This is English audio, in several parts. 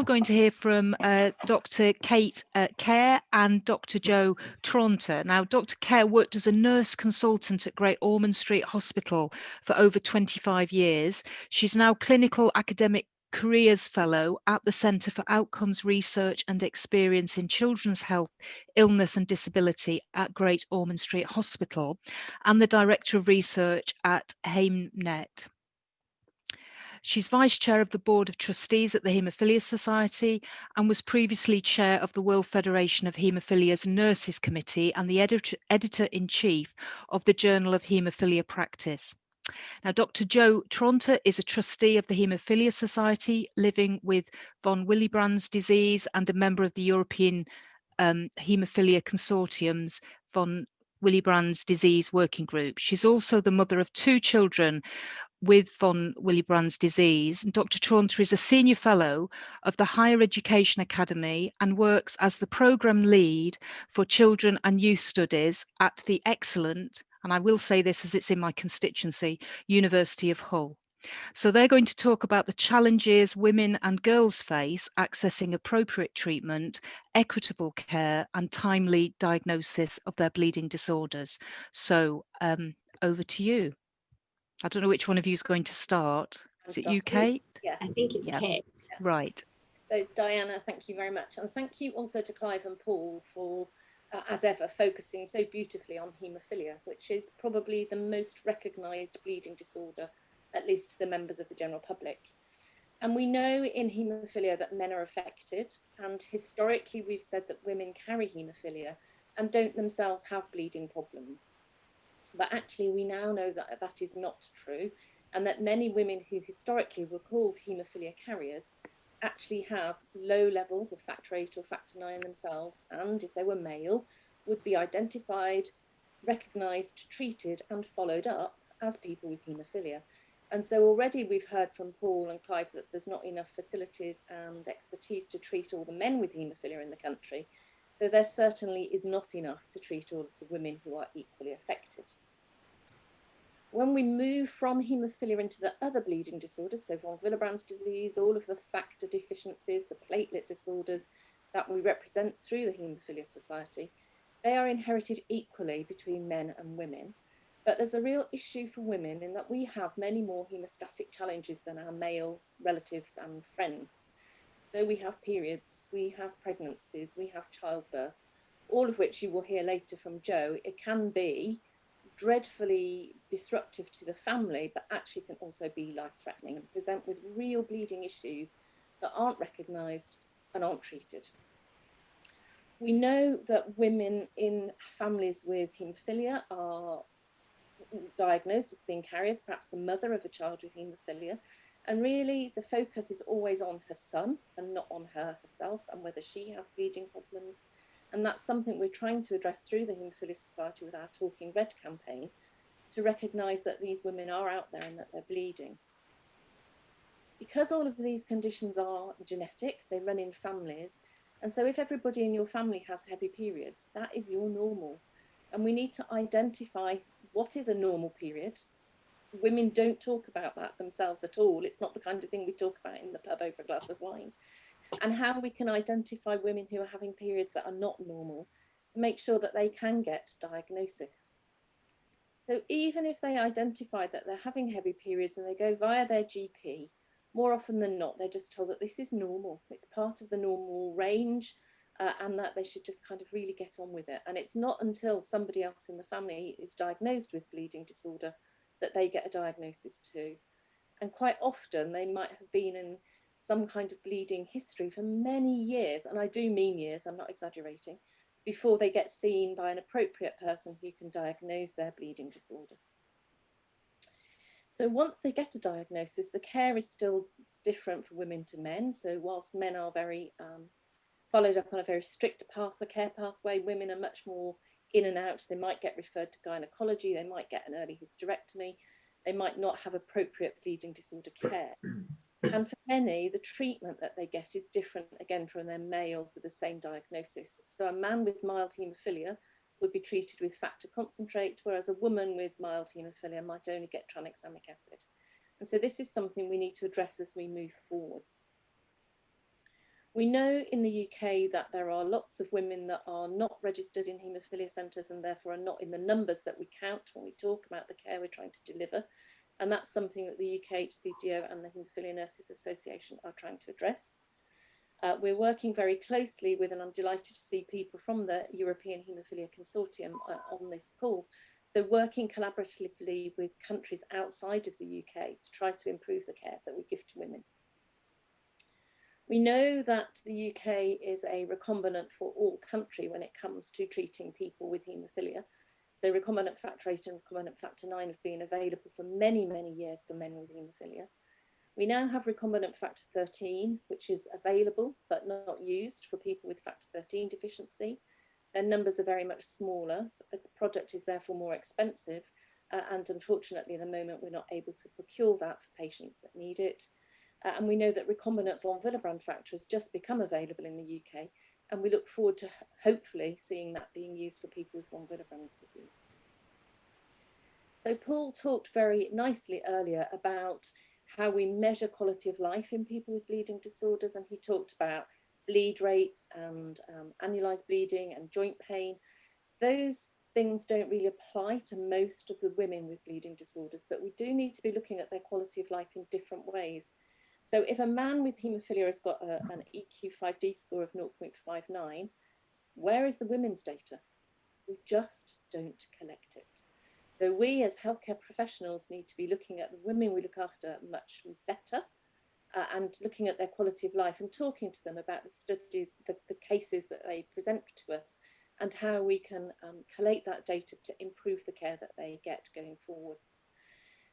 going to hear from Dr. Kate Khair and Dr. Joe Traunter. Now, Dr. Khair worked as a nurse consultant at Great Ormond Street Hospital for over 25 years. She's now Clinical Academic Careers Fellow at the Centre for Outcomes Research and Experience in Children's Health, Illness and Disability at Great Ormond Street Hospital, and the Director of Research at Haemnet. She's Vice Chair of the Board of Trustees at the Haemophilia Society and was previously Chair of the World Federation of Haemophilia's Nurses Committee and the Editor-in-Chief of the Journal of Haemophilia Practice. Now, Dr. Joe Traunter is a trustee of the Haemophilia Society, living with von Willebrand's disease and a member of the European Haemophilia Consortium's von Willebrand's disease working group. She's also the mother of 2 children with von Willebrand's disease. And Dr. Traunter is a senior fellow of the Higher Education Academy and works as the programme lead for children and youth studies at the excellent, and I will say this as it's in my constituency, University of Hull. So they're going to talk about the challenges women and girls face accessing appropriate treatment, equitable care and timely diagnosis of their bleeding disorders. So over to you. I don't know which one of you is going to start. Is it you, Kate? Yeah, I think it's Kate. Right. So Diana, thank you very much. And thank you also to Clive and Paul for, as ever, focusing so beautifully on haemophilia, which is probably the most recognised bleeding disorder, at least to the members of the general public. And we know in haemophilia that men are affected, and historically we've said that women carry haemophilia and don't themselves have bleeding problems. But actually we now know that that is not true, and that many women who historically were called haemophilia carriers actually have low levels of factor VIII or factor IX themselves, and if they were male, would be identified, recognised, treated and followed up as people with haemophilia. And so already we've heard from Paul and Clive that there's not enough facilities and expertise to treat all the men with haemophilia in the country. So there certainly is not enough to treat all of the women who are equally affected. When we move from haemophilia into the other bleeding disorders, so von Willebrand's disease, all of the factor deficiencies, the platelet disorders that we represent through the Haemophilia Society, they are inherited equally between men and women. But there's a real issue for women in that we have many more hemostatic challenges than our male relatives and friends. So we have periods, we have pregnancies, we have childbirth, all of which you will hear later from Joe. It can be dreadfully disruptive to the family, but actually can also be life-threatening and present with real bleeding issues that aren't recognised and aren't treated. We know that women in families with haemophilia are diagnosed as being carriers, perhaps the mother of a child with haemophilia, and really the focus is always on her son and not on her herself and whether she has bleeding problems. And that's something we're trying to address through the Haemophilia Society with our Talking Red campaign, to recognise that these women are out there and that they're bleeding. Because all of these conditions are genetic, they run in families, and so if everybody in your family has heavy periods, that is your normal. And we need to identify what is a normal period. Women don't talk about that themselves at all. It's not the kind of thing we talk about in the pub over a glass of wine. And how we can identify women who are having periods that are not normal to make sure that they can get diagnosis. So even if they identify that they're having heavy periods and they go via their GP, more often than not, they're just told that this is normal. It's part of the normal range and that they should just kind of really get on with it. And it's not until somebody else in the family is diagnosed with bleeding disorder that they get a diagnosis too. And quite often they might have been in some kind of bleeding history for many years, and I do mean years, I'm not exaggerating, before they get seen by an appropriate person who can diagnose their bleeding disorder. So once they get a diagnosis, the care is still different for women to men. So whilst men are very followed up on a very strict care pathway, women are much more in and out. They might get referred to gynecology, they might get an early hysterectomy, they might not have appropriate bleeding disorder care. And for many, the treatment that they get is different again from their males with the same diagnosis. So a man with mild haemophilia would be treated with factor concentrate, whereas a woman with mild haemophilia might only get tranexamic acid. And so this is something we need to address as we move forwards. We know in the UK that there are lots of women that are not registered in haemophilia centres and therefore are not in the numbers that we count when we talk about the care we're trying to deliver. And that's something that the UK HCDO and the Haemophilia Nurses Association are trying to address. We're working very closely with, and I'm delighted to see people from the European Haemophilia Consortium on this call. So working collaboratively with countries outside of the UK to try to improve the care that we give to women. We know that the UK is a recombinant for all country when it comes to treating people with haemophilia. So recombinant factor 8 and recombinant factor 9 have been available for many, many years for men with haemophilia. We now have recombinant factor 13, which is available but not used for people with factor 13 deficiency. Their numbers are very much smaller, but the product is therefore more expensive. And unfortunately, at the moment, we're not able to procure that for patients that need it. And we know that recombinant von Willebrand factor has just become available in the UK, and we look forward to hopefully seeing that being used for people with von Willebrand's disease. So Paul talked very nicely earlier about how we measure quality of life in people with bleeding disorders, and he talked about bleed rates and annualized bleeding and joint pain. Those things don't really apply to most of the women with bleeding disorders, but we do need to be looking at their quality of life in different ways. So if a man with haemophilia has got an EQ5D score of 0.59, where is the women's data? We just don't collect it. So we as healthcare professionals need to be looking at the women we look after much better and looking at their quality of life and talking to them about the studies, the cases that they present to us and how we can collate that data to improve the care that they get going forwards.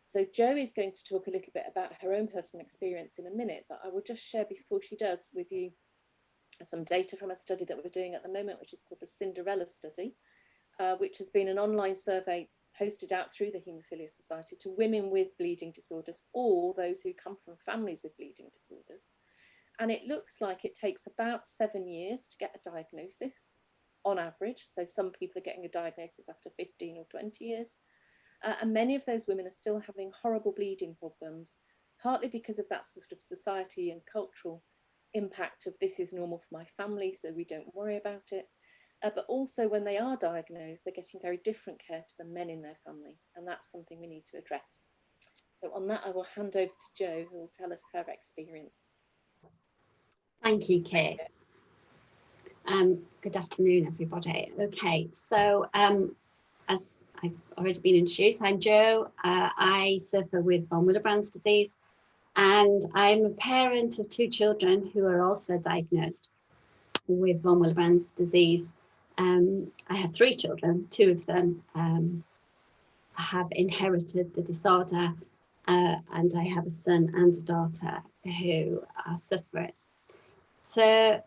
So Jo is going to talk a little bit about her own personal experience in a minute, but I will just share before she does with you some data from a study that we're doing at the moment, which is called the Cinderella study, which has been an online survey posted out through the Haemophilia Society to women with bleeding disorders or those who come from families with bleeding disorders. And it looks like it takes about 7 years to get a diagnosis on average. So some people are getting a diagnosis after 15 or 20 years. And many of those women are still having horrible bleeding problems, partly because of that sort of society and cultural impact of this is normal for my family, so we don't worry about it. But also when they are diagnosed, they're getting very different care to the men in their family. And that's something we need to address. So on that, I will hand over to Jo, who will tell us her experience. Thank you, Kate. Good afternoon, everybody. Okay, so as I've already been introduced, I'm Jo. I suffer with von Willebrand's disease, and I'm a parent of 2 children who are also diagnosed with von Willebrand's disease. I have 3 children. 2 of them have inherited the disorder, and I have a son and a daughter who are sufferers. So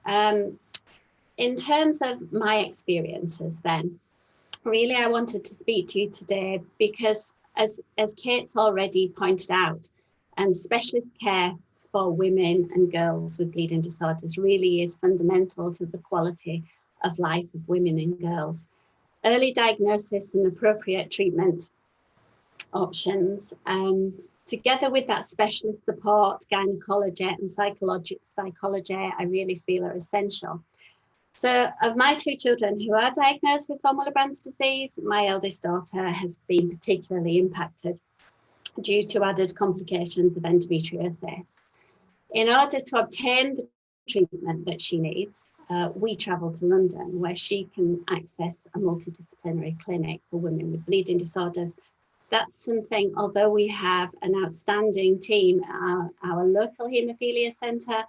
in terms of my experiences then, really I wanted to speak to you today because as Kate's already pointed out, specialist care for women and girls with bleeding disorders really is fundamental to the quality of life of women and girls. Early diagnosis and appropriate treatment options, together with that specialist support, gynecology and psychology, I really feel are essential. So of my 2 children who are diagnosed with von Willebrand's disease, my eldest daughter has been particularly impacted due to added complications of endometriosis. In order to obtain the treatment that she needs, we travel to London where she can access a multidisciplinary clinic for women with bleeding disorders. That's something, although we have an outstanding team at our local haemophilia centre,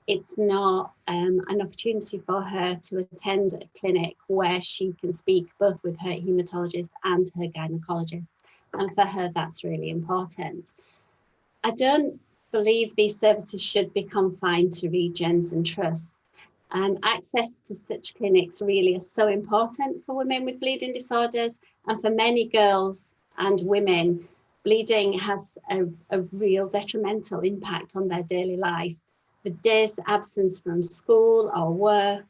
it's not an opportunity for her to attend a clinic where she can speak both with her haematologist and her gynecologist. And for her, that's really important. I don't believe these services should be confined to regions and trusts. Access to such clinics really is so important for women with bleeding disorders, and for many girls and women, bleeding has a real detrimental impact on their daily life. The days absence from school or work,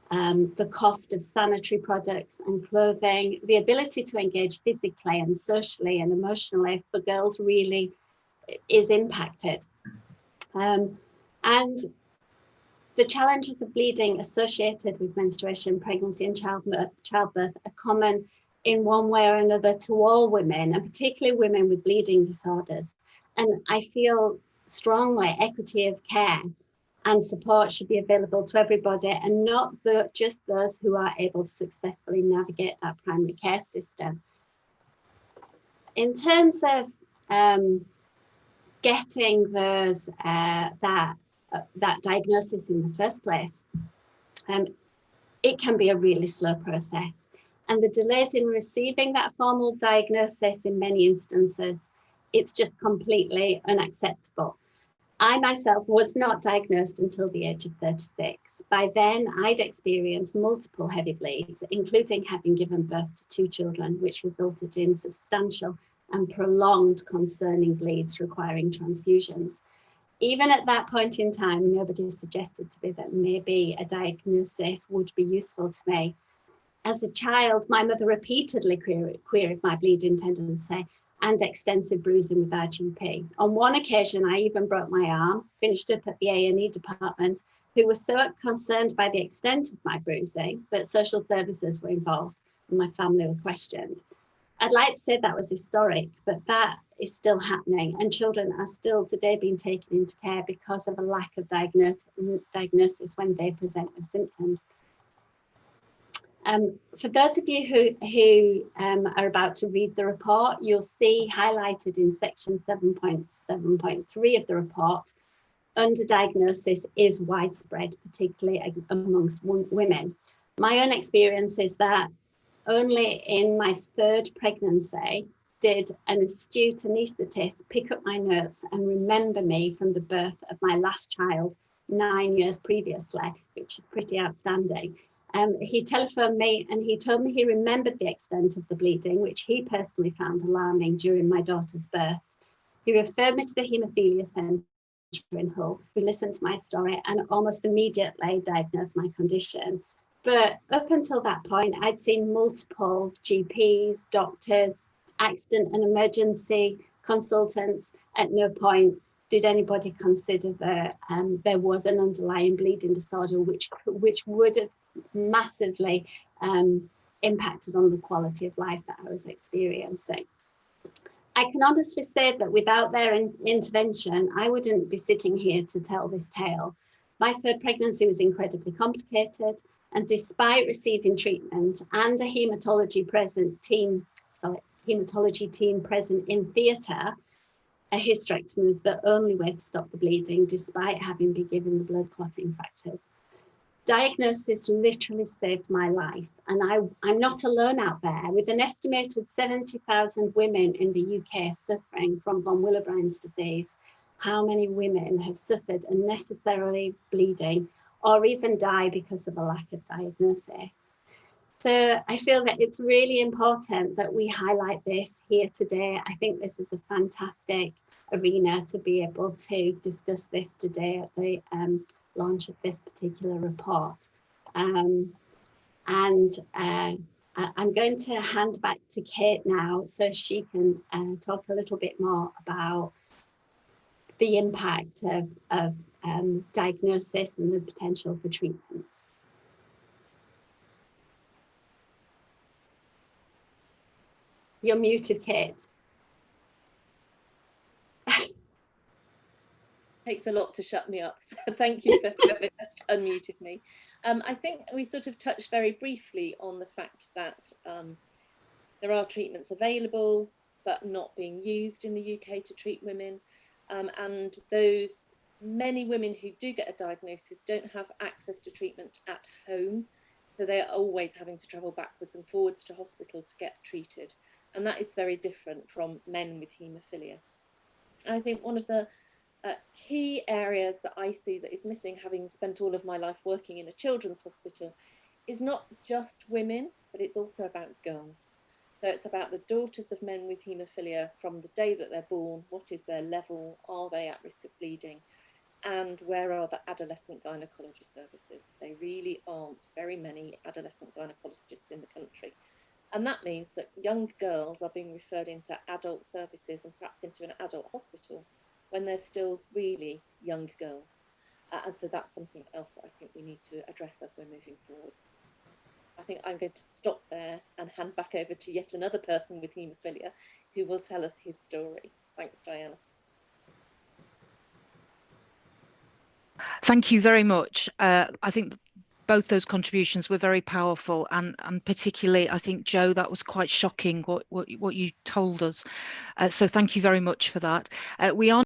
the cost of sanitary products and clothing, the ability to engage physically and socially and emotionally for girls really is impacted. And The challenges of bleeding associated with menstruation, pregnancy and childbirth are common in one way or another to all women, and particularly women with bleeding disorders. And I feel strongly equity of care and support should be available to everybody, and not just those who are able to successfully navigate that primary care system. In terms of getting those that diagnosis in the first place, it can be a really slow process. And the delays in receiving that formal diagnosis in many instances, it's just completely unacceptable. I myself was not diagnosed until the age of 36. By then, I'd experienced multiple heavy bleeds, including having given birth to 2 children, which resulted in substantial and prolonged concerning bleeds requiring transfusions. Even at that point in time, nobody suggested to me that maybe a diagnosis would be useful to me. As a child, my mother repeatedly queried my bleeding tendency and extensive bruising with our GP. On one occasion, I even broke my arm, finished up at the A&E department, who was so concerned by the extent of my bruising that social services were involved and my family were questioned. I'd like to say that was historic, but that is still happening, and children are still today being taken into care because of a lack of diagnosis when they present with symptoms. For those of you who are about to read the report, you'll see highlighted in section 7.7.3 of the report, underdiagnosis is widespread, particularly amongst women. My own experience is that only in my 3rd pregnancy did an astute anaesthetist pick up my notes and remember me from the birth of my last child 9 years previously, which is pretty outstanding. He telephoned me and he told me he remembered the extent of the bleeding, which he personally found alarming during my daughter's birth. He referred me to the Haemophilia Centre in Hull, who listened to my story and almost immediately diagnosed my condition. But up until that point, I'd seen multiple GPs, doctors, accident and emergency consultants. At no point did anybody consider that there was an underlying bleeding disorder which would have massively impacted on the quality of life that I was experiencing. I can honestly say that without their intervention, I wouldn't be sitting here to tell this tale. My 3rd pregnancy was incredibly complicated, and despite receiving treatment and a haematology team present in theatre, a hysterectomy was the only way to stop the bleeding, despite having been given the blood clotting factors. Diagnosis literally saved my life, and I'm not alone out there. With an estimated 70,000 women in the UK suffering from von Willebrand's disease, how many women have suffered unnecessarily bleeding or even die because of a lack of diagnosis? So I feel that it's really important that we highlight this here today. I think this is a fantastic arena to be able to discuss this today at the launch of this particular report. I'm going to hand back to Kate now so she can talk a little bit more about the impact of diagnosis and the potential for treatments. You're muted, Kate. Takes a lot to shut me up. Thank you for whoever just unmuted me. I think we sort of touched very briefly on the fact that there are treatments available but not being used in the UK to treat women, and those many women who do get a diagnosis don't have access to treatment at home, so they're always having to travel backwards and forwards to hospital to get treated, and that is very different from men with haemophilia. I think one of the key areas that I see that is missing, having spent all of my life working in a children's hospital, is not just women, but it's also about girls. So it's about the daughters of men with haemophilia from the day that they're born. What is their level? Are they at risk of bleeding? And where are the adolescent gynecology services? They really aren't very many adolescent gynecologists in the country. And that means that young girls are being referred into adult services and perhaps into an adult hospital when they're still really young girls. And so that's something else that I think we need to address as we're moving forwards. I think I'm going to stop there and hand back over to yet another person with haemophilia who will tell us his story. Thanks, Diana. Thank you very much. I think both those contributions were very powerful, and particularly, I think, Joe, that was quite shocking what you told us. So thank you very much for that. We are